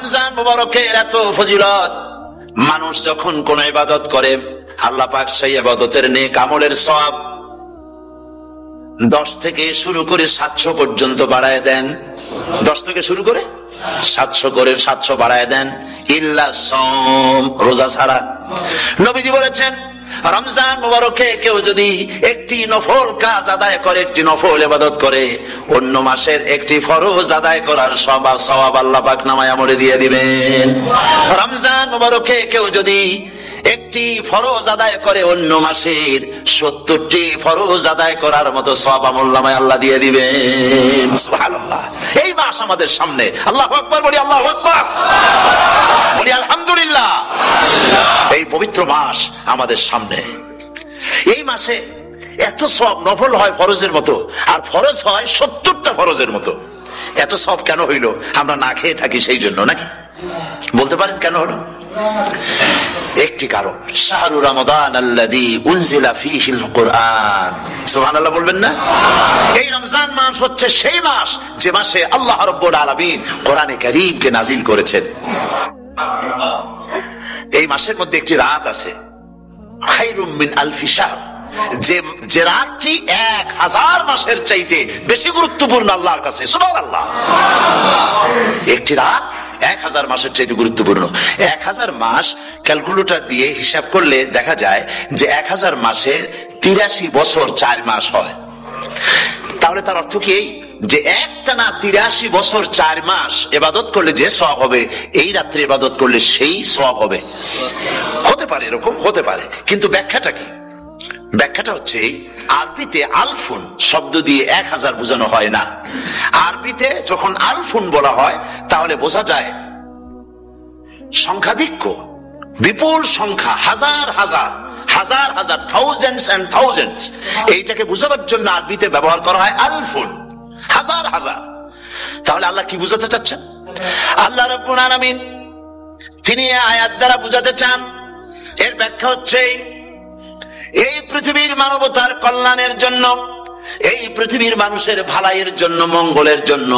রমজান মুবারকের এত ফজিলত, মানুষ যখন কোন ইবাদত করে আল্লাহ পাক সেই ইবাদতের নেক আমলের সওয়াব 10 থেকে শুরু করে 700 পর্যন্ত বাড়ায় দেন। 10 থেকে শুরু করে 700 বাড়ায় দেন, ইল্লা সাওম, রোজা ছাড়া। নবীজি বলেছেন রমজান মুবারকে কেউ যদি একটি নফল কাজ আদায় করে, একটি নফল ইবাদত করে, অন্য মাসের একটি ফরজ আদায় করার সওয়াব আল্লাহ পাক নামায় আমলে দিয়ে দিবেন। রমজান মুবারকে কেউ যদি একটি ফরজ আদায় করে, অন্য মাসের 70টি ফরজ আদায় করার মতো সওয়াব আমলনামায় আল্লাহ দিয়ে দিবেন। সুবহানাল্লাহ। এই মাস আমাদের সামনে, আল্লাহু আকবার বলি, আল্লাহু আকবার বলি, আলহামদুলিল্লাহ। এই পবিত্র মাস আমাদের সামনে। এই মাসে এত সওয়াব, নফল হয় ফরজের মতো, আর ফরজ হয় 70টা ফরজের মতো। এত সওয়াব কেন হইল? আমরা না খেয়ে থাকি সেই জন্য নাকি? বলতে পারেন কেন হলো? একটি কারণ, শাহরু রমাদান আল্লাযী উনজিলা ফীহিল কুরআন। সুবহানাল্লাহ বলবেন না? এই রমজান মাস হচ্ছে সেই মাস যে মাসে আল্লাহ রাব্বুল আলামিন কোরআনে কারীমকে নাজিল করেছেন। এই মাসের মধ্যে একটি রাত আছে, খায়রুম মিন আলফি শাহর, যে রাতটি 1000 মাসের চাইতে বেশি গুরুত্বপূর্ণ আল্লাহর কাছে। সুবহানাল্লাহ। একটি রাত 1000 মাসের চাইতে গুরুত্বপূর্ণ। 1000 মাস ক্যালকুলেটর দিয়ে হিসাব করলে দেখা যায় যে 1000 মাসের 83 বছর 4 মাস হয়। তাহলে তার অর্থ কি যে একটানা 83 বছর 4 মাস ইবাদত করলে যে সওয়াব হবে, এই রাত্রে ইবাদত করলে সেই সওয়াব হবে। হতে পারে, এরকম হতে পারে, কিন্তু ব্যাখ্যাটা কি? ব্যাখ্যাটা হচ্ছে আরবিতে আলফুন শব্দ দিয়ে 1000 বোঝানো হয় না। আরবিতে যখন আলফুন বলা হয় তাহলে বোঝা যায় সংখ্যাধিক্য, বিপুল সংখ্যা, হাজার হাজার হাজার হাজার, থাউজেন্ডস এন্ড থাউজেন্ডস। এইটাকে বোঝাবার জন্য আরবিতে ব্যবহার করা হয় আলফুন, হাজার হাজার। তাহলে আল্লাহ কি বুঝাতে চাচ্ছেন? আল্লাহ রাব্বুল আলামিন তিনি আয়াত দ্বারা বুঝাতে চান, এর ব্যাখ্যা হচ্ছে এই পৃথিবীর মানবতার কল্যাণের জন্য, এই পৃথিবীর মানুষের ভালাইয়ের জন্য, মঙ্গলের জন্য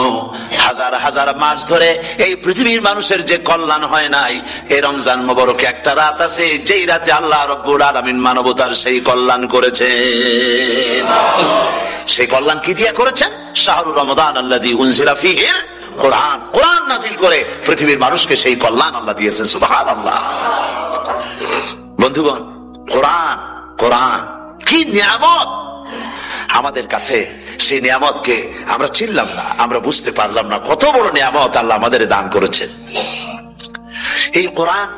হাজার হাজার মাস ধরে এই পৃথিবীর মানুষের যে কল্যাণ হয় নাই, এই রমজান মুবারকে একটা রাত আছে যেই রাতে আল্লাহ রাব্বুল আলামিন মানবতার সেই কল্যাণ করেছেন। সেই কল্যাণ কি দিয়ে করেছেন? শাহরু রমাদান আল্লাযী উনজিলা ফীহিল কুরআন, কোরআন নাযিল করে পৃথিবীর মানুষকে সেই কল্যাণ আল্লাহ দিয়েছেন। সুবহানাল্লাহ। বন্ধুগণ, কোরআন, কোরআন কি নিয়ামত আমাদের কাছে! সেই নিয়ামতকে আমরা চিনলাম না, আমরা বুঝতে পারলাম না কত বড় নিয়ামত আল্লাহ আমাদের দান করেছেন। এই কোরআন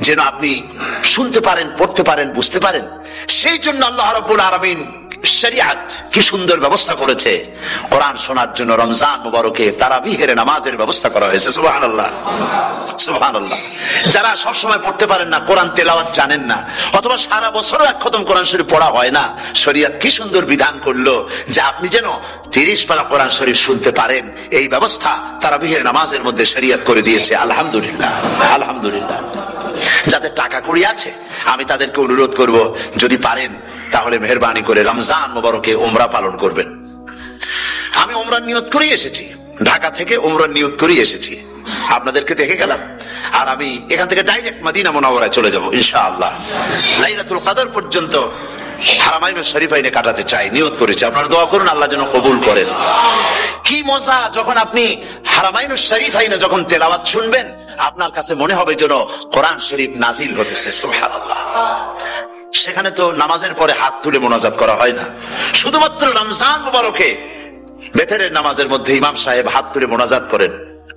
যেন আপনি শুনতে পারেন, পড়তে পারেন, বুঝতে পারেন, সেই জন্য আল্লাহ রাব্বুল আলামিন শরিয়াত কি সুন্দর ব্যবস্থা করেছে। কোরআন শোনার জন্য রমজান মুবারকে তারাবিহের নামাজের ব্যবস্থা করা হয়েছে। সুবহানাল্লাহ, সুবহানাল্লাহ। যারা সব সময় পড়তে পারেন না, কোরআন তেলাওয়াত জানেন না, অথবা সারা বছর এক খতম কোরআন শরীফ পড়া হয় না, শরিয়াত কি সুন্দর বিধান করলো যে আপনি যেন 30 পারা কোরআন শরীফ শুনতে পারেন। এই ব্যবস্থা তারাবিহের নামাজের মধ্যে শরিয়াত করে দিয়েছে। আলহামদুলিল্লাহ, আলহামদুলিল্লাহ। যাদের টাকা কড়ি আছে আমি তাদেরকে অনুরোধ করব, যদি পারেন তাহলে মেহেরবানি করে রমজান মুবারকে উমরা পালন করবেন। আমি উমরার নিয়ত করে এসেছি, ঢাকা থেকে উমরার নিয়ত করে এসেছি, আপনাদেরকে দেখে গেলাম। আর আমি এখান থেকে ডাইরেক্ট মদিনা মুনাওয়ারায় চলে যাব ইনশাআল্লাহ। লাইলাতুল কদর পর্যন্ত হারামাইনুশ শরীফাইনে কাটাতে চাই, নিয়ত করেছি। আপনারা দোয়া করুন আল্লাহ যেন কবুল করেন। কি মজা যখন আপনি হারামাইনুশ শরীফাইনে যখন তেলাওয়াত শুনবেন, আপনার কাছে মনে হবে যেন কোরআন শরীফ নাজিল হতেছে। সুবহানাল্লাহ। সেখানে তো নামাজের পরে হাত তুলে মোনাজাত করা হয় না, শুধুমাত্র রমজান মুবারকে বেতেরের নামাজের মধ্যে ইমাম সাহেব হাত তুলে মোনাজাত করেন।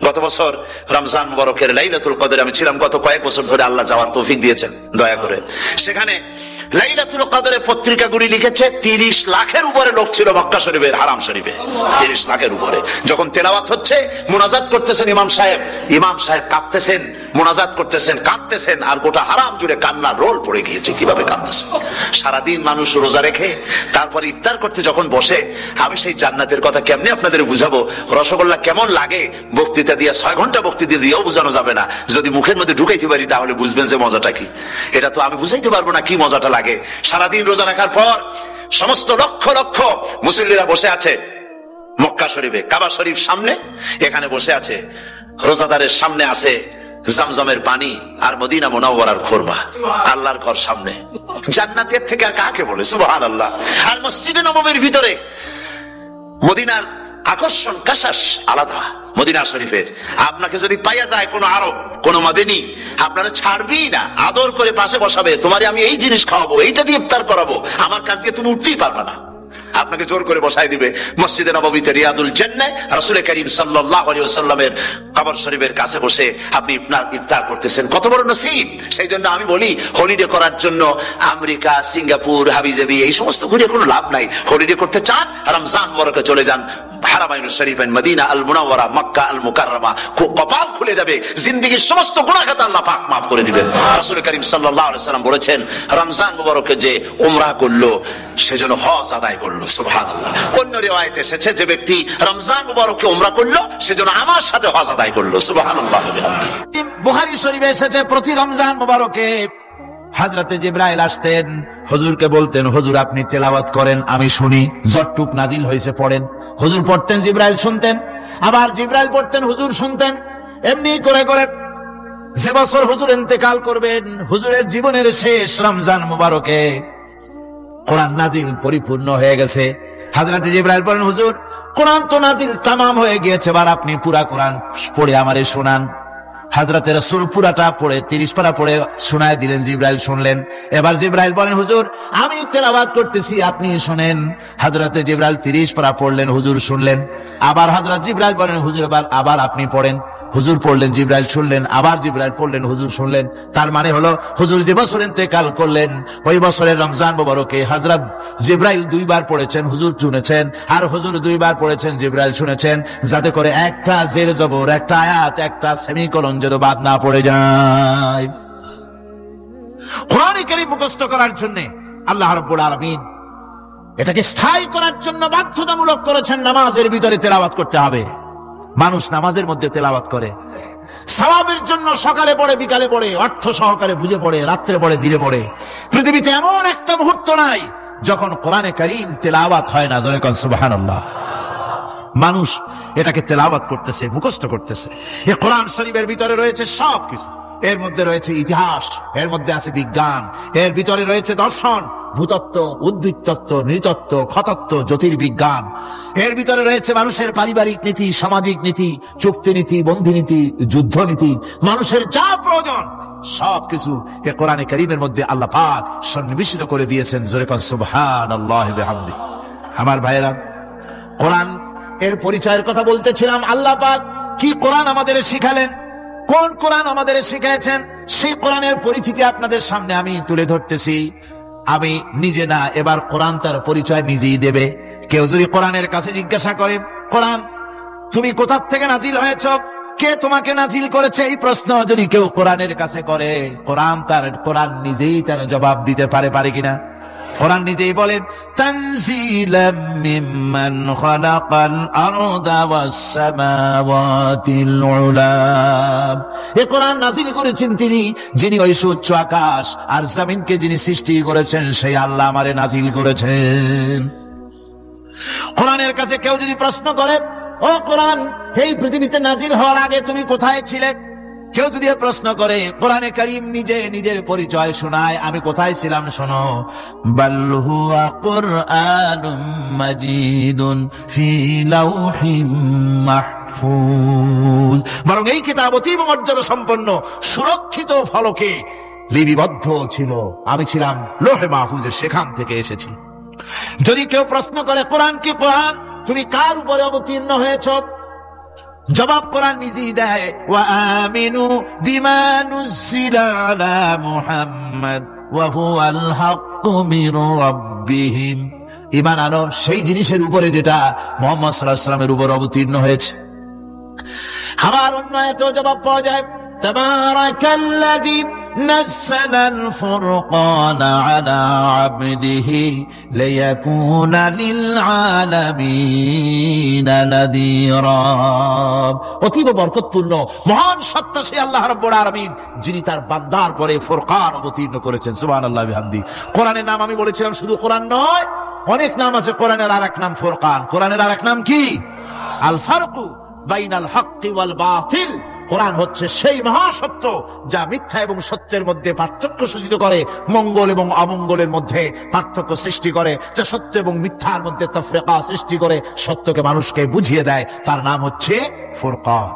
গত বছর রমজান মুবারকের লাইলাতুল কদরে আমি ছিলাম, গত কয়েক বছর ধরে আল্লাহ যাওয়ার তৌফিক দিয়েছেন দয়া করে। সেখানে লাইলাতুল কদরে পত্রিকাগুলি লিখেছে 30 লাখের উপরে লোক ছিল মক্কা শরীফের, হারাম শরীফে 30 লাখের উপরে। যখন তেলাওয়াত হচ্ছে, মোনাজাত করতেছেন ইমাম সাহেব কাঁদতেছেন, মোনাজাত করতেছেন, কাঁদতেছেন, আর গোটা হারাম জুড়ে কান্নার রোল পড়ে গিয়েছে। কিভাবে কাঁদতেছেন! সারাদিন মানুষ রোজা রেখে তারপর ইফতার করতে যখন বসে, আমি সেই জান্নাতের কথা কেমনে আপনাদের বুঝাবো? রসগোল্লা কেমন লাগে বক্তৃতা দিয়ে 6 ঘন্টা বক্তৃতা দিয়েও বোঝানো যাবে না। যদি মুখের মধ্যে ঢুকাইতে পারি তাহলে বুঝবেন যে মজাটা কি। এটা তো আমি বুঝাইতে পারবো না কি মজাটা লাগে। সারাদিন রোজা রাখার পর সমস্ত লক্ষ লক্ষ মুসল্লিরা বসে আছে মক্কা শরীফে, কাবা শরীফ সামনে, এখানে বসে আছে। রোজাদারের সামনে আছে জমজমের পানি আর মদিনা মুনাওয়ারার খুরমা, আল্লাহর ঘর সামনে। জান্নাতের থেকে আর কাকে বলে সুবহানাল্লাহ। আর মসজিদে নববীর ভিতরে মদিনার আকর্ষণ কাশাস আলাদা। মদিনা শরীফের আপনাকে যদি পাইয়া যায় কোন আরব, কোন মাদিনী, আপনারা ছাড়বেই না, আদর করে পাশে বসাবে, তোমারে আমি এই জিনিস খাওয়াবো, এইটা দিয়ে ইফতার করাবো, আমার কাছ দিয়ে তুমি উঠতেই পারবে না, আপনাকে জোর করে বসাই দিবে। মসজিদে নববীতে রিয়াদুল জান্নাহ রাসূল করিম সাল্লাল্লাহু আলাইহি ওয়াসাল্লামের কবর শরীফের কাছে বসে আপনি ইফতার করতেছেন, কত বড় নসিব। সেই জন্য আমি বলি, হলিডে করার জন্য আমেরিকা, সিঙ্গাপুর, হাবিজাবি এই সমস্ত ঘুরে কোনো লাভ নাই। হলিডে করতে চান, রমজান মুবারকে চলে যান হারামাইন শরীফাইন, মদিনা আল মুনাওয়ারা, মক্কা আল মুকাররমা, কপাল খুলে যাবে, জিন্দেগীর সমস্ত গুনাহ খাতা আল্লাহ পাক মাফ করে দিবেন। রাসূল করিম সাল্লাল্লাহু আলাইহি ওয়াসাল্লাম বলেছেন, রমজান মুবারকে যে উমরা করলো সেজন্য হজ আদায় করলো, সুবহানাল্লাহ। অন্য রিওয়ায়াতে এসেছে, যে ব্যক্তি রমজান মুবারকে উমরা করলো সেজন্য আমার সাথে হজ আদায় করলো, সুবহানাল্লাহ। বুখারী শরীফে এসেছে, প্রতি রমজান মুবারকে হযরতে জিবরাইল আসতেন, হুজুরকে বলতেন, হুজুর আপনি তেলাওয়াত করেন, আমি শুনি, যতটুক নাজিল হয়েছে পড়েন। হুজুর পড়তেন, জিবরাইল শুনতেন, আবার জিবরাইল পড়তেন, হুজুর শুনতেন। এমনি করে করে যে বছর হুজুর ইন্তেকাল করবেন, হুজুরের জীবনের শেষ রমজান মুবারকে কোরআন নাজিল পরিপূর্ণ হয়ে গেছে। হযরতে জিবরাইল বলেন, হুজুর কোরআন তো নাজিল তামাম হয়ে গিয়েছে, এবার আপনি পুরা কোরআন পড়ে আমারে শোনান। হযরতে রাসূল পুরাটা পড়ে 30 পারা পড়ে শোনায় দিলেন, জিবরাইল শুনলেন। এবার জিবরাইল বলেন, হুজুর আমি তেলাওয়াত করতেছি, আপনি শুনেন। হযরতে জিবরাইল 30 পারা পড়লেন, হুজুর শুনলেন। আবার হযরত জিবরাইল বলেন, হুজুর আবার আপনি পড়েন। হুজুর পড়লেন, জিবরাইল শুনলেন, আবার জিবরাইল পড়লেন, হুজুর শুনলেন। তার মানে হলো, হুজুর যে বছর ইন্তেকাল করলেন ওই বছরের রমজান মুবারকে হযরত জিবরাইল 2 বার পড়েছেন, হুজুর শুনেছেন, আর হুজুর 2 বার পড়েছেন, জিবরাইল শুনেছেন, যাতে করে একটা জের জবর, একটা আয়াত, একটা সেমিকোলন যেন বাদ না পড়ে যায়। কোরআন কারীম মুখস্থ করার জন্য আল্লাহ রাব্বুল আলামিন এটাকে স্থায়ী করার জন্য বাধ্যতামূলক করেছেন, নামাজের ভিতরে তেলাওয়াত করতে হবে। মানুষ নামাজের মধ্যে তেলাওয়াত করে সওয়াবের জন্য, সকালে পড়ে, বিকালে পড়ে, অর্থ সহকারে বুঝে পড়ে, রাত্রে পড়ে, দিনে পড়ে। পৃথিবীতে এমন একটা মুহূর্ত নাই যখন কোরআনে কারীম তেলাওয়াত হয় না। জোরে কোন সুবহানাল্লাহ। মানুষ এটাকে তেলাওয়াত করতেছে, মুখস্থ করতেছে। এই কোরআন শরীফের ভিতরে রয়েছে সবকিছু। এর মধ্যে রয়েছে ইতিহাস, এর মধ্যে আছে বিজ্ঞান, এর ভিতরে রয়েছে দর্শন, ভূতত্ত্ব, উদ্ভিদ তত্ত্ব, নৃতত্ত্ব, খতত্ত্ব, জ্যোতির্বিজ্ঞান। এর ভিতরে রয়েছে মানুষের পারিবারিক নীতি, সামাজিক নীতি, চুক্তি নীতি, বন্ধু নীতি, যুদ্ধ নীতি, মানুষের যা প্রয়োজন সবকিছু এই কোরআনে কারীমের মধ্যে আল্লাহ পাক সন্নিবেশিত করে দিয়েছেন। জোরে কোন সুবহানাল্লাহি ওয়া বিহামদিহি। আমার ভাইয়েরা, কোরআন এর পরিচয়ের কথা বলতেছিলাম। আল্লাহ পাক কি কোরআন আমাদের শিখালেন, কোন কোরআন আমাদের শিখিয়েছেন, সেই কোরআনের পরিচিতি আপনাদের সামনে আমি তুলে ধরতেছি। আমি নিজে না, এবার কোরআন তার পরিচয় নিজেই দেবে। কেউ যদি কোরআনের কাছে জিজ্ঞাসা করে, কোরআন তুমি কোথা থেকে নাজিল হয়েছ, কে তোমাকে নাজিল করেছে, এই প্রশ্ন যদি কেউ কোরআনের কাছে করে, কোরআন নিজেই তার জবাব দিতে পারে কিনা? কোরআন নিজেই বলেন, তানজিলাম মিম্মান খালাকাল আরদা ওয়াস সামাওয়াতিল উলা। এই কোরআন নাযিল করেছেন তিনি, যিনি ওই সুউচ্চ আকাশ আর জমিনকে যিনি সৃষ্টি করেছেন, সেই আল্লাহ আমারে নাযিল করেছেন। কোরআনের কাছে কেউ যদি প্রশ্ন করে, ও কোরআন, এই পৃথিবীতে নাযিল হওয়ার আগে তুমি কোথায় ছিলে? কেউ যদি প্রশ্ন করে, কোরআনে কারীম নিজে নিজের পরিচয় শোনায়, আমি কোথায় ছিলাম শোনো। বাল হুয়া কুরআনুম মাজিদুন ফি লাওহিম মাহফুজ। বরং এই কিতাব অতীব মর্যাদা সম্পন্ন, সুরক্ষিত ফলকে লিপিবদ্ধ ছিল, আমি ছিলাম লৌহে মাহফুজে, সেখান থেকে এসেছি। যদি কেউ প্রশ্ন করে, কোরআন কি, কোরআন তুমি কার উপরে অবতীর্ণ হয়েছ? জবাব কোরআন নিজেই দেয়, ওয়া আমিনু বিমা নুজিলা আলা মুহাম্মাদ ওয়া হুয়াল হাক্কু মির রাব্বিহিম। ঈমান আনো সেই জিনিসের উপরে যেটা মুহাম্মদ সাল্লাল্লাহু আলাইহি ওয়াসাল্লামের উপর অবতীর্ণ হয়েছে। আবার অন্য আয়াতেও জবাব পাওয়া যায়, তাবারাকাল্লাযী নাযালাল ফুরকানা আলা আবদিহি লিয়াকুনা লিল আলামিনা নাযীরা। অতীব বরকতপূর্ণ মহান সত্তা সেই আল্লাহ রাব্বুল আলামিন, যিনি তার বান্দার পরে ফুরকান অবতীর্ণ করেছেন। সুবহানাল্লাহি ওয়া বিহামদিহি। কোরআনের নাম আমি বলেছিলাম শুধু কোরআন নয়, অনেক নাম আছে। কোরআনের আরেক নাম ফুরকান। কোরআনের আরেক নাম কি? আল ফারকু বাইনাল হাক্কি ওয়াল বাতিল। কোরআন হচ্ছে সেই মহাসত্য যা মিথ্যা এবং সত্যের মধ্যে পার্থক্য সূচিত করে, মঙ্গল এবং অমঙ্গলের মধ্যে পার্থক্য সৃষ্টি করে, যা সত্য এবং মিথ্যার মধ্যে তাফরিকা সৃষ্টি করে, সত্যকে মানুষকে বুঝিয়ে দেয়। তার নাম হচ্ছে ফুরকান।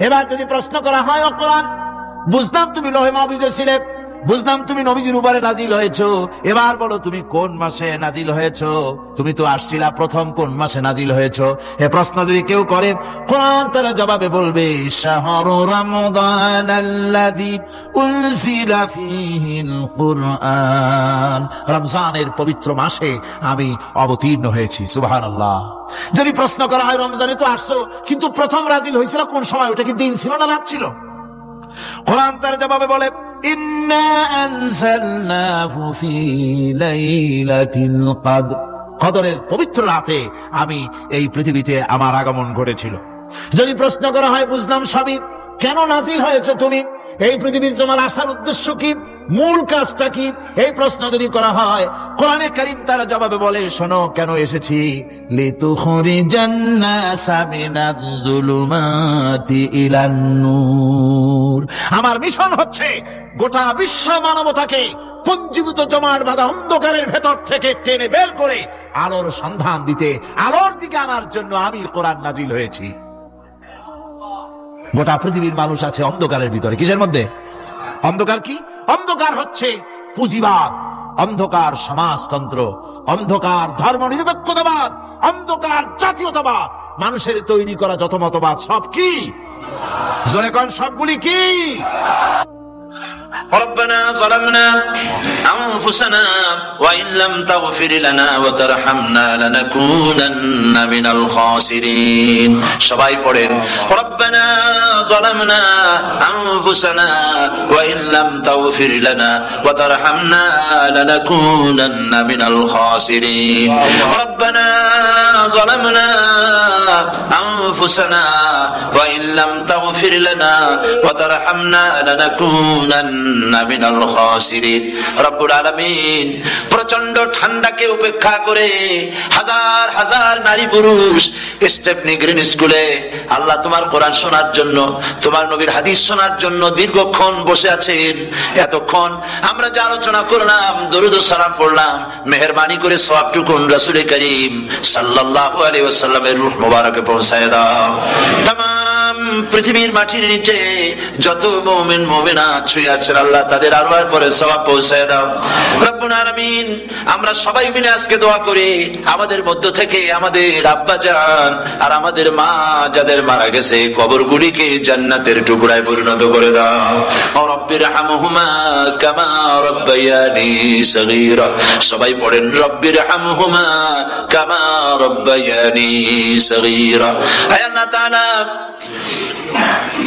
এবার যদি প্রশ্ন করা হয়, ও কোরআন, বুঝলাম তুমি লৌহে মাহফুজে ছিলে, বুঝলাম তুমি নবীজির উপরে নাজিল হয়েছো, এবার বলো তুমি কোন মাসে নাজিল হয়েছো? তুমি তো আসছিলা প্রথম কোন মাসে নাজিল হয়েছো? এ প্রশ্ন যদি কেউ করে, কোরআন তার জবাবে বলবে, শাহরু রমাদান আল্লাযী উনজিলা ফীহিল কুরআন, রমজানের পবিত্র মাসে আমি অবতীর্ণ হয়েছি। সুবহানাল্লাহ। যদি প্রশ্ন করা হয়, রমজানে তো আসছো, কিন্তু প্রথম নাজিল হয়েছিল কোন সময়? ওটা কি দিন ছিল না রাত ছিল? কোরআন তার জবাবে বলে, ইন্না আনজালনাহু ফি লাইলাতিল কদর, কদরের পবিত্র রাতে আমি এই পৃথিবীতে আমার আগমন ঘটেছিল। যদি প্রশ্ন করা হয়, বুঝলাম সবই, কেন নাজিল হয়েছে তুমি? এই পৃথিবীতে তোমার আসার উদ্দেশ্য কি? মূল কাজটা কি? এই প্রশ্ন যদি করা হয়, কোরআনে কারীম তার জবাবে বলে, শোনো কেন এসেছি, লিতুখরিজান নাসা মিনাজ যুলুমাতি ইলান নূর। আমার মিশন হচ্ছে গোটা বিশ্ব মানবতাকে পঞ্জীভূত জমাট বাঁধা অন্ধকারের ভেতর থেকে টেনে বের করে আলোর সন্ধান দিতে, আলোর দিকে আনার জন্য আমি কোরআন নাজিল হয়েছি। গোটা পৃথিবীর মানুষ আছে অন্ধকারের ভিতরে। কিসের মধ্যে? অন্ধকার কি? অন্ধকার হচ্ছে পুঁজিবাদ, অন্ধকার সমাজতন্ত্র, অন্ধকার ধর্ম নিরপেক্ষতাবাদ, অন্ধকার জাতীয়তাবাদ। মানুষের তৈরি করা যত মতবাদ সব কি? জোরে কোন সবগুলি কি? ربنا ظلمنا أنفسنا وإن لم تغفر لنا وترحمنا لنكونن من الخاسرين। সবাই পড়েন, ربنا ظلمنا أنفسنا وإن لم تغفر لنا وترحمنا لنكونن من الخاسرين। ربنا ظلمنا أنفسنا وإن لم تغفر لنا وترحمنا لنكونن মিনাল খাসিরিন। রব্বুল আলামিন প্রচন্ড ঠান্ডাকে উপেক্ষা করে হাজার হাজার নারী পুরুষ স্টেপনি গ্রিন স্কুলে আল্লাহ তোমার কোরআন শোনার জন্য, তোমার নবীর হাদিস শোনার জন্য দীর্ঘক্ষণ বসে আছেন। এতক্ষণ আমরা যে আলোচনা করলাম, দরুদ ও সালাম পড়লাম, মেহেরবানি করে সওয়াবটুকুন রাসূল করিম সাল্লাল্লাহু আলাইহি ওয়াসাল্লামের রূহ মোবারকে পৌঁছায় দাও। তামাম পৃথিবীর মাটির নিচে যত মুমিন মুমিনাত শুয়ে আছেন আল্লাহ তাদের আরওয়ার পরে সওয়াব পৌঁছায় দাও। রব্বুল আলামিন আমরা সবাই মিলে আজকে দোয়া করি, আমাদের মধ্য থেকে আমাদের আব্বা জান আর আমাদের মা যাদের মারা গেছে কবরগুলিকে জান্নাতের টুকরায় পরিণত করে দাও। রব্বির হামহুমা কামা রব্বায়ানি সগীরা। সবাই পড়েন, রব্বির হামহুমা কামা রব্বায়ানি সগীরা। হে আল্লাহ তাআলা,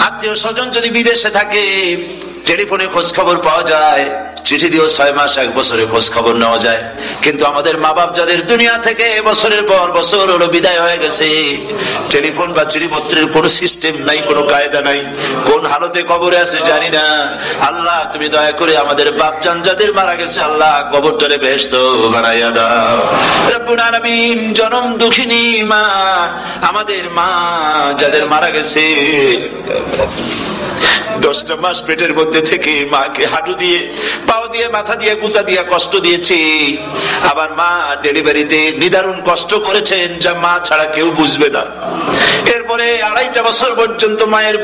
আত্মীয় স্বজন যদি বিদেশে থাকে টেলিফোনে খোঁজ খবর পাওয়া যায়, চিঠি দিয়েও 6 মাস 1 বছরে খোঁজ খবর নেওয়া যায়, কিন্তু আমাদের মা বাপ যাদের দুনিয়া থেকে বছরের পর বছর হলো বিদায় হয়ে গেছে, টেলিফোন বা চিঠিপত্রের কোন সিস্টেম নাই, কোনো কায়দা নাই, কোন হালতে কবরে আছে জানি না। আল্লাহ তুমি দয়া করে আমাদের বাপ জান যাদের মারা গেছে আল্লাহ কবরটারে বেহেশত বানাইয়া দাও। রব্বুল আলামিন জনম দুঃখিনী মা, আমাদের মা যাদের মারা গেছে 10টা মাস পেটের মধ্যে থেকে মাকে হাঁটু দিয়ে, পাও দিয়ে, মাথা দিয়ে, গুতা দিয়ে কষ্ট দিয়েছি। আবার মা ডেলিভারিতে নিদারুণ কষ্ট করেছেন যা মা ছাড়া কেউ বুঝবে না। এরপরে 2.5 বছর পর্যন্ত মায়ের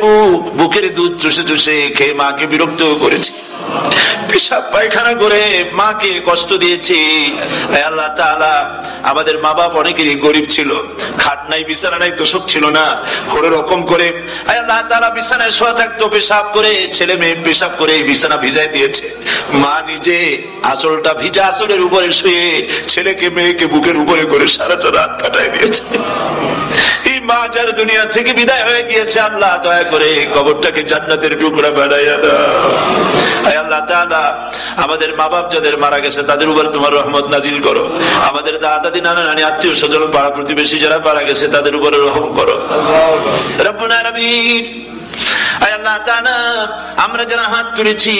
বুকের দুধ চুষে চুষে খেয়ে মাকে বিরক্ত করেছি, পেশাব পায়খানা করে মাকে কষ্ট দিয়েছি। আল্লাহ তাআলা আমাদের মা বাপ অনেকেরই গরিব ছিল, খাট নাই, বিছানা নাই, তোষক ছিল না, কোনো রকম করে আল্লাহ তাআলা বিছানায় শোয়া থাকতো, পেশাব করে, ছেলে মেয়ে পেশাব করে বিছানা ভিজাই দিয়েছে। মা নিজে আঁচলটা ভিজা আঁচলের উপরে শুয়ে ছেলেকে মেয়েকে বুকের উপরে করে সারাটা রাত কাটাই দিয়েছে। এই মা যার দুনিয়া থেকে বিদায় হয়ে গিয়েছে আল্লাহ দয়া করে কবরটাকে জান্নাতের টুকরা বানাইয়া দাও। আল্লাহ তাআলা আমাদের মা বাপ যাদের মারা গেছে তাদের উপর তোমার রহমত নাজিল করো। আমাদের দাদা দাদি নানা নানি আত্মীয় স্বজন পাড়া প্রতিবেশী যারা মারা গেছে তাদের উপরে রহম করো। রব্বুল আলামিন আল্লাহ তাআলা আমরা যারা হাত তুলেছি,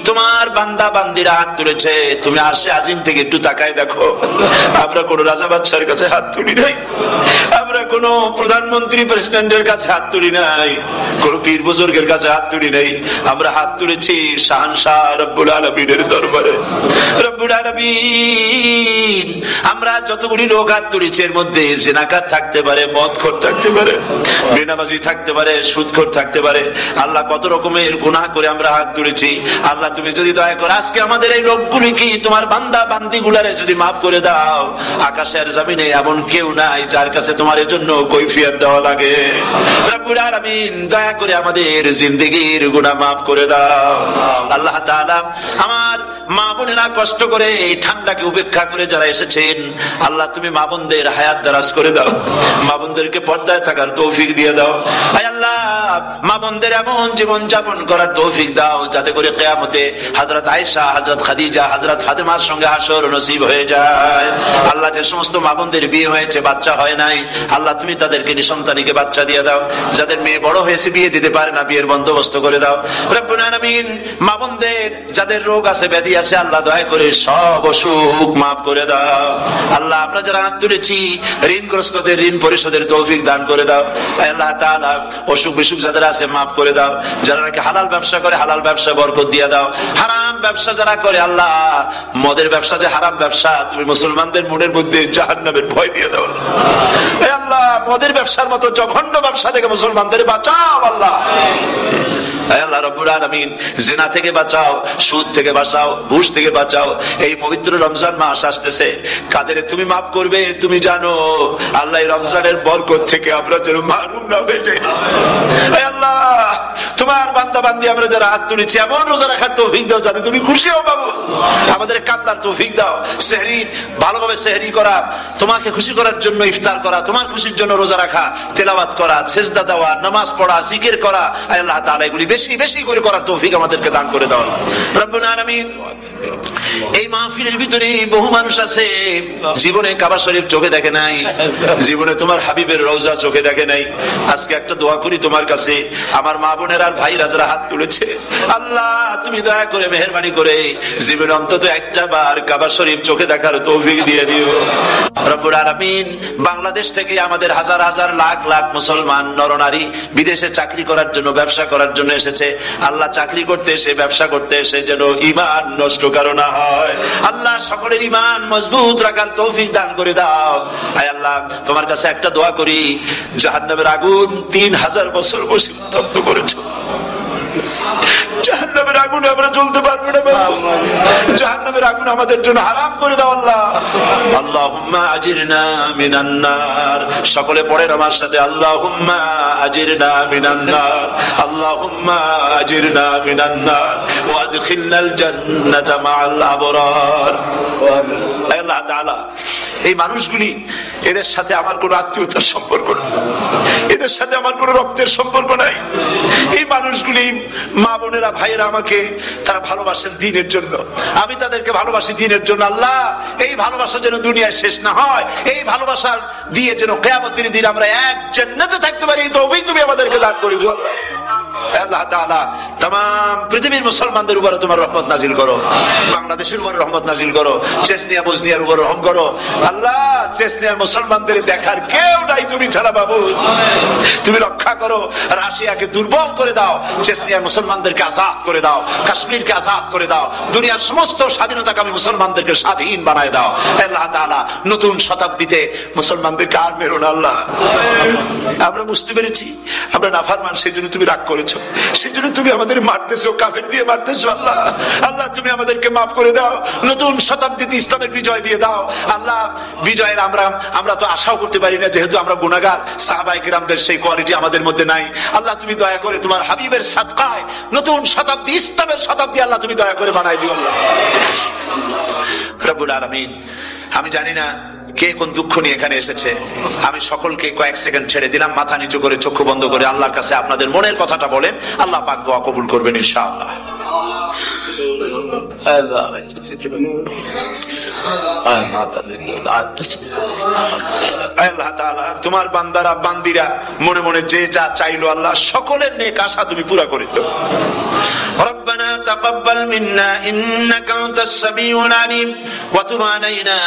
তোমার বান্দা বান্দিরা হাত তুলেছে, তুমি আরশে আজিম থেকে একটু তাকায় দেখো, আমরা কোন রাজা বাদশার কাছে হাত তুলি নাই, আমরা কোন প্রধানমন্ত্রী প্রেসিডেন্টের কাছে হাত তুলি নাই, কোন পীর বুজুর্গের কাছে হাত তুলি নাই, আমরা হাত তুলেছি শাহনশাহ রব্বুল আলামিনের দরবারে। রব্বুল আলামিন, আমরা যতগুলি লোক হাত তুলেছি এর মধ্যে জিনাকার থাকতে পারে, মদখোর থাকতে পারে, বেনামাজি থাকতে পারে, সুদখোর থাকতে পারে। আল্লাহ কত রকমের গুনাহ করে আমরা হাত তুলেছি। আল্লাহ তুমি যদি দয়া করে আজকে আমাদের এই লোকগুলি কি তোমার বান্দা বান্দি গুলারে যদি মাফ করে দাও, আকাশের জমিনে এমন কেউ নাই যার কাছে তোমার জন্য কৈফিয়ত দেওয়া লাগে। রব্বুল আলামিন, দয়া করে আমাদের জিন্দেগির গুনাহ মাফ করে দাও। আল্লাহ তাআলা, আমার মা বোনেরা কষ্ট করে এই ঠান্ডাকে উপেক্ষা করে যারা এসেছেন, আল্লাহ তুমি মা বোনদের হায়াত দারাজ করে দাও, মা বোনদেরকে পর্দায় থাকার তৌফিক দিয়ে দাও। আয় আল্লাহ, মা বোনদের এমন জীবন যাপন করার তৌফিক দাও যাতে করে কিয়ামতে হযরত আয়েশা, হযরত খাদিজা, হযরত ফাতেমার সঙ্গে হাসর নসিব হয়ে যায়। আল্লাহ, যে সমস্ত মা বোনদের বিয়ে হয়েছে বাচ্চা হয় নাই, আল্লাহ তুমি তাদেরকে নিঃসন্তানীকে বাচ্চা দিয়ে দাও। যাদের মেয়ে বড় হয়েছে বিয়ে দিতে পারে না, বিয়ের বন্দোবস্ত করে দাও। রব্বুল আলামিন, মা বোনদের যাদের রোগ আছে ব্যাধি আছে, আল্লাহ দয়া করে সব অসুখ মাফ করে দাও। আল্লাহ, আমরা যারা হাত তুলেছি ঋণগ্রস্তদের ঋণ পরিশোধের তৌফিক দান করে দাও। আল্লাহ তাআলা, অসুখ বিসুখ যাদের আছে মাফ করে দাও। যারা নাকি হালাল ব্যবসা করে হালাল ব্যবসা বরকত দিয়ে দাও। হারাম ব্যবসা যারা করে, আল্লাহ মদের ব্যবসা যে হারাম ব্যবসা, তুমি মুসলমানদের মনের মধ্যে জাহান্নামের ভয় দিয়ে দাও। আল্লাহ, মদের ব্যবসার মতো জঘন্য ব্যবসা থেকে মুসলমানদের বাঁচাও। আল্লাহ আল্লাহ রব্বুল আলামিন, জিনা থেকে বাঁচাও, সুদ থেকে বাঁচাও, ঘুষ থেকে বাঁচাও। এই পবিত্র রমজান মাস আসতেছে, কাদের তুমি মাফ করবে তুমি জানো। আল্লাহ, এই রমজানের বরকত থেকে আমরা যেন মাহরুম না হয়ে যাই। আল্লাহ, তোমার বান্দা বান্দি আমরা যারা হাত তুলেছি, এমন রোজা রাখার তৌফিক দাও যাতে তুমি খুশি হও বাবু। আমাদের কান্দার তৌফিক দাও, সেহরি ভালোভাবে সেহরি করা, তোমাকে খুশি করার জন্য ইফতার করা, তোমার খুশির জন্য রোজা রাখা, তেলাওয়াত করা, সেজদা দেওয়া, নামাজ পড়া, জিকির করা, আল্লাহ তাআলা এগুলি বেশি বেশি করে করার তৌফিক আমাদেরকে দান করে দাও রব্বুল আলামিন। এই মাহফিলের ভিতরে বহু মানুষ আছে জীবনে কাবা শরীফ চোখে দেখে নাই, জীবনে তোমার হাবিবের রওজা চোখে দেখে নাই। আজকে একটা দোয়া করি তোমার কাছে, আমার মা বোনের আর ভাইরা যারা হাত তুলেছে, আল্লাহ তুমি দয়া করে মেহেরবানি করে জীবনে অন্তত একটা বার কাবা শরীফ চোখে দেখার তৌফিক দিয়ে দিও রব্বুল আলামিন। বাংলাদেশ থেকে আমাদের হাজার হাজার লাখ লাখ মুসলমান নরনারী বিদেশে চাকরি করার জন্য, ব্যবসা করার জন্য এসেছে। আল্লাহ, চাকরি করতে এসে, ব্যবসা করতে এসে যেন ঈমান নষ্ট কারো না হয়। আল্লাহ, সকলের ঈমান মজবুত রাখার তৌফিক দান করে দাও। আয় আল্লাহ, তোমার কাছে একটা দোয়া করি, জাহান্নামের আগুন 3000 বছর বসে উত্তপ্ত করেছো, জাহান্নামের আগুনে আমরা জ্বলতে পারবো না বাবু। জাহান্নামের আগুন আমাদের জন্য হারাম করে দাও আল্লাহ। আল্লাহুম্মা আজিরনা মিনান নার। সকলে পড়েন আমার সাথে, আল্লাহুম্মা আজিরনা মিনান নার, আল্লাহুম্মা আজিরনা মিনান নার ওয়া আদখিলনাল জান্নাতা মাআল আবরার। আল্লাহ তাআলা, এই মানুষগুলি, এদের সাথে আমার কোনো আত্মীয়তার সম্পর্ক নেই, এদের সাথে আমার কোনো রক্তের সম্পর্ক নাই। এই মানুষগুলি, মা বোনেরা ভাইয়েরা, আমাকে তারা ভালোবাসেন দ্বীনের জন্য, আমি তাদেরকে ভালোবাসি দ্বীনের জন্য। আল্লাহ, এই ভালোবাসা যেন দুনিয়ায় শেষ না হয়, এই ভালোবাসা দিয়ে যেন কিয়ামতের দিন আমরা এক জান্নাতে থাকতে পারি, এই তৌফিক তুমি আমাদেরকে দান করে দিও আল্লাহ তাআলা। तमाम পৃথিবীর মুসলমানদের উপরে তোমার রহমত নাজিল করো, বাংলাদেশের উপরে রহমত নাজিল করো, চেচনিয়া বুজনিয়ার উপরে রহম করো আল্লাহ। চেচনিয়ার মুসলমানদের দেখার কেউ নাই তুমি ছাড়া বাবু, তুমি রক্ষা করো। রাশিয়াকে দুর্বল করে দাও, চেচনিয়ার মুসলমানদেরকে আজাদ করে দাও, কাশ্মীরকে আজাদ করে দাও, দুনিয়ার সমস্ত স্বাধীনতাকামী মুসলমানদেরকে স্বাধীন বানায় দাও আল্লাহ তাআলা। নতুন শতাব্দীতে মুসলমানদেরকে আর মেরো না আল্লাহ। আমরা বুঝতে পেরেছি আমরা নাফরমান, সেই জন্য তুমি রাগ করেছো, সেই জন্য তুমি আমাদের মারতেছো, কাফের দিয়ে মারতেছো আল্লাহ। আল্লাহ, তুমি আমাদেরকে মাফ করে দাও, নতুন শতাব্দীতে ইসলামের বিজয় দিয়ে দাও আল্লাহ। বিজয়ের আমরা তো আশাও করতে পারি না, যেহেতু আমরা গুনাহগার। সাহাবায়ে কিরামদের সেই কোয়ালিটি আমাদের মধ্যে নাই আল্লাহ। তুমি দয়া করে তোমার হাবিবের সাদকায় নতুন শতাব্দী, ইসলামের শতাব্দী আল্লাহ তুমি দয়া করে বানাই দিও আল্লাহ রব্বুল আলামিন। আমি জানি না কে কোন দুঃখ নিয়ে এখানে এসেছে, আমি সকলকে কয়েক সেকেন্ড ছেড়ে দিলাম, মাথা নিচু করে চক্ষু বন্ধ করে আল্লাহর কাছে আপনাদের মনের কথাটা বলেন, আল্লাহ পাক দোয়া কবুল করবেন ইনশাআল্লাহ। আল্লাহ তাআলা তোমার বান্দারা বান্দিরা মনে মনে যে যা চাইলো আল্লাহ সকলের নেক আশা তুমি পুরা করে দাও। ربنا تقبل منا إنك أنت السميع العليم وتب علينا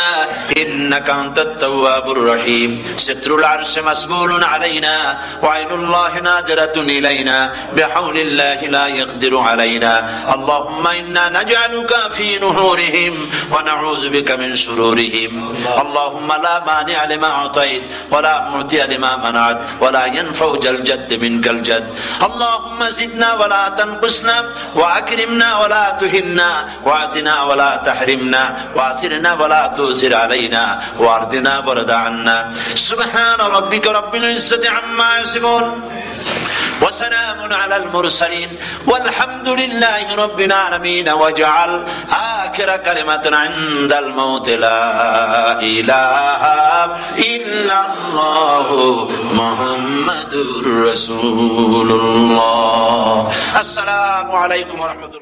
إنك أنت التواب الرحيم ستر العرش مسبول علينا وعين الله ناظرة إلينا بحول الله لا يقدر علينا اللهم إنا نجعلك في نحورهم ونعوذ بك من شرورهم اللهم لا مانع لما أعطيت ولا معطي لما منعت ولا ينفع ذا الجد منك الجد اللهم زدنا ولا تنقصنا وأكرمنا ولا تهنا وأعطنا ولا تحرمنا وآثرنا ولا تؤثر علينا وأرضنا برد عنا سبحان ربك رب العزة عما يصفون وسلام على المرسلين والحمد لله رب العالمين واجعل آخر كلمة عند الموت لا إله إلا الله محمد رسول الله. السلام عليكم ورحمة الله.